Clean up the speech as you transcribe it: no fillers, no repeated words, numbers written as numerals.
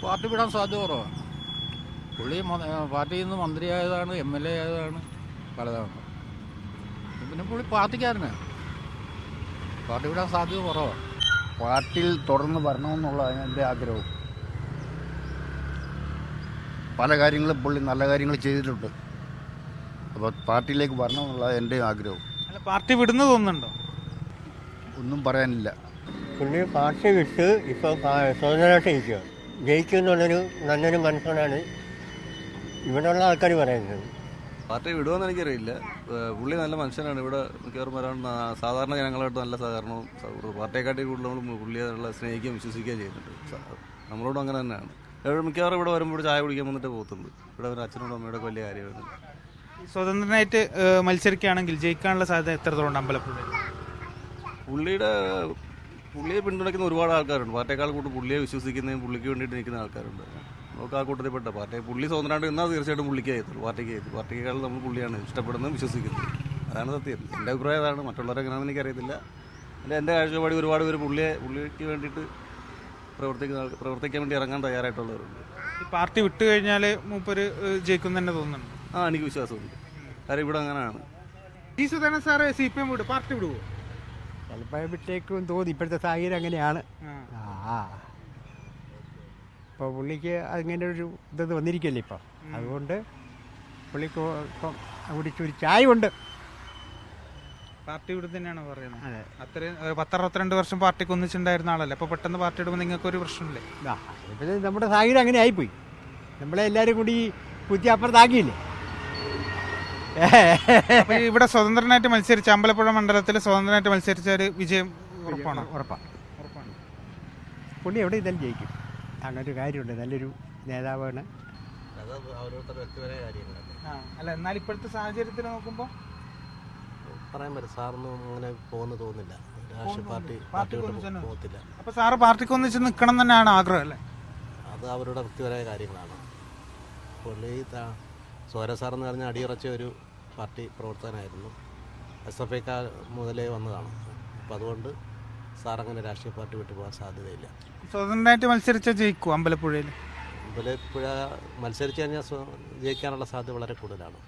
Party വിടാൻ സാധ്യത കുറവാണ്. പുള്ളി പാർട്ടിയിൽ നിന്ന് മന്ത്രിയായതാണ്, MLA ആയതാണ്, പലതാണ്. പിന്നെ പുള്ളി പാർട്ടിക്കാരനാണ്. പാർട്ടി വിടാൻ സാധ്യത കുറവാണ്. പാർട്ടിയിൽ തുടർന്ന് വരണമെന്നുള്ളതാണ് എൻ്റെ ആഗ്രഹം. പല കാര്യങ്ങളും പുള്ളി നല്ല കാര്യങ്ങൾ ചെയ്തിട്ടുണ്ട്. അപ്പോൾ പാർട്ടിയിലേക്ക് വരണമെന്നുള്ളത് എൻ്റെ ആഗ്രഹം. പാർട്ടി വിടുന്ന തോന്നുന്നുണ്ടോ? ഒന്നും പറയാനില്ല. പുള്ളി പാർട്ടി വിട്ട് ഇപ്പോൾ സ്വതന്ത്രമായിട്ട് ഇരിക്കുക. ജയിക്കുമെന്നുള്ളൊരു നല്ലൊരു മനസ്സിലാണ് ഇവിടെയുള്ള ആൾക്കാർ പറയുന്നത്. പാർട്ടി വിടുമെന്ന് എനിക്കറിയില്ല. പുള്ളി നല്ല മനുഷ്യനാണ്. ഇവിടെ മിക്കവാറും വരാൻ സാധാരണ ജനങ്ങളായിട്ട് നല്ല സഹകരണവും പാർട്ടിയെക്കാട്ടി കൂടുതൽ നമ്മൾ പുള്ളിയെ നല്ല സ്നേഹിക്കുകയും വിശ്വസിക്കുകയും ചെയ്യുന്നുണ്ട്. നമ്മളോടും അങ്ങനെ തന്നെയാണ്. മിക്കവാറും ഇവിടെ വരുമ്പോൾ ചായ കുടിക്കാൻ വന്നിട്ട് പോകത്തുള്ളൂ. ഇവിടെ ഒരു അച്ഛനോടും അമ്മയോടൊക്കെ വലിയ കാര്യമാണ്. സ്വതന്ത്രനായിട്ട് മത്സരിക്കുകയാണെങ്കിൽ ജയിക്കാനുള്ള സാധ്യത എത്രത്തോളം അമ്പലപ്പുഴ? പുള്ളിയെ പിന്തുണയ്ക്കുന്ന ഒരുപാട് ആൾക്കാരുണ്ട്. പാർട്ടിയേക്കാൾ കൂടുതൽ പുള്ളിയെ വിശ്വസിക്കുന്നതും പുള്ളിക്ക് വേണ്ടിയിട്ട് നിൽക്കുന്ന ആൾക്കാരുണ്ട്. നമുക്ക് ആ കൂട്ടത്തിൽപ്പെട്ട പുള്ളി സ്വതന്ത്രമായിട്ട് നിന്നാൽ തീർച്ചയായിട്ടും പുള്ളിക്ക് ആയിരുന്നു, പാർട്ടിയേക്കാൾ നമ്മൾ പുള്ളിയാണ് ഇഷ്ടപ്പെടുന്നതും വിശ്വസിക്കുന്നത്. അതാണ് സത്യം. എൻ്റെ അഭിപ്രായം അതാണ്. മറ്റുള്ളവരെങ്ങനെയാണെന്ന് എനിക്കറിയത്തില്ല. എൻ്റെ കാഴ്ചപ്പാടി ഒരുപാട് പേര് പുള്ളിക്ക് വേണ്ടിയിട്ട് പ്രവർത്തിക്കാൻ വേണ്ടി ഇറങ്ങാൻ തയ്യാറായിട്ടുള്ളവരുണ്ട്. ഈ പാർട്ടി വിട്ടു കഴിഞ്ഞാൽ മൂപ്പര് ജയിക്കും തന്നെ തോന്നുന്നുണ്ട്. എനിക്ക് വിശ്വാസമുണ്ട്. കാര്യം ഇവിടെ അങ്ങനെയാണ്. ഈ സുധാകരൻ സാറ് CPM വിടും, പാർട്ടി വിടുവോ? ചിലപ്പോൾ വിട്ടേക്കും തോന്നി. ഇപ്പോഴത്തെ സാഹചര്യം അങ്ങനെയാണ്. ഇപ്പോൾ പുള്ളിക്ക് അങ്ങനെ ഒരു ഇത് വന്നിരിക്കല്ലേ ഇപ്പം. അതുകൊണ്ട് പുള്ളിക്ക് ഇപ്പം കുടിച്ചൊരു ചായ ഉണ്ട്. പാർട്ടി വിടും തന്നെയാണ് പറയുന്നത്. അതെ, അത്രയും 10-62 വർഷം പാർട്ടിക്ക് ഒന്നിച്ചുണ്ടായിരുന്ന ആളല്ലേ. അപ്പോൾ പെട്ടെന്ന് പാർട്ടി ഇടുമ്പോൾ നിങ്ങൾക്ക് ഒരു പ്രശ്നമില്ലേ? ഇപ്പം നമ്മുടെ സാഹചര്യം അങ്ങനെ ആയിപ്പോയി. നമ്മളെ എല്ലാവരും കൂടി കുത്തി അപ്പുറത്താക്കിയില്ലേ. അപ്പോൾ ഇവിടെ സ്വതന്ത്രനായിട്ട് മത്സരിച്ച അമ്പലപ്പുഴ മണ്ഡലത്തിൽ സ്വതന്ത്രനായിട്ട് മത്സരിച്ച ഒരു വിജയം ഉറപ്പാണ്. ഉറപ്പാണ്. പുള്ളി എവിടെ ഇതെല്ലാം ജയിക്കും. അങ്ങനെ ഒരു കാര്യമുണ്ട്. നല്ലൊരു നേതാവാണ്. അല്ല, എന്നാൽ ഇപ്പോഴത്തെ സാഹചര്യത്തിൽ നോക്കുമ്പോൾ പറയാൻ പറ്റും. സാറൊന്നും അങ്ങനെ പോകുന്നു തോന്നുന്നില്ല. രാഷ്ട്രീയ പാർട്ടി പോകത്തില്ല. അപ്പോൾ സാറ് പാർട്ടിക്ക് ഒന്നിച്ച് നിൽക്കണം തന്നെയാണ് ആഗ്രഹം അല്ലേ? അത് അവരുടെ വ്യക്തിപരമായ കാര്യങ്ങളാണ്. പുള്ളി സോര സാറെന്ന് പറഞ്ഞാൽ അടിയുറച്ച ഒരു പാർട്ടി പ്രവർത്തകനായിരുന്നു. SFI മുതലേ വന്നതാണ്. അപ്പോൾ അതുകൊണ്ട് സാറങ്ങനെ രാഷ്ട്രീയ പാർട്ടി വിട്ടു പോകാൻ സാധ്യതയില്ല. സ്വതന്ത്രമായിട്ട് മത്സരിച്ചാൽ ജയിക്കും അമ്പലപ്പുഴയിൽ? അമ്പലപ്പുഴ മത്സരിച്ച് കഴിഞ്ഞാൽ ജയിക്കാനുള്ള സാധ്യത വളരെ കൂടുതലാണ്.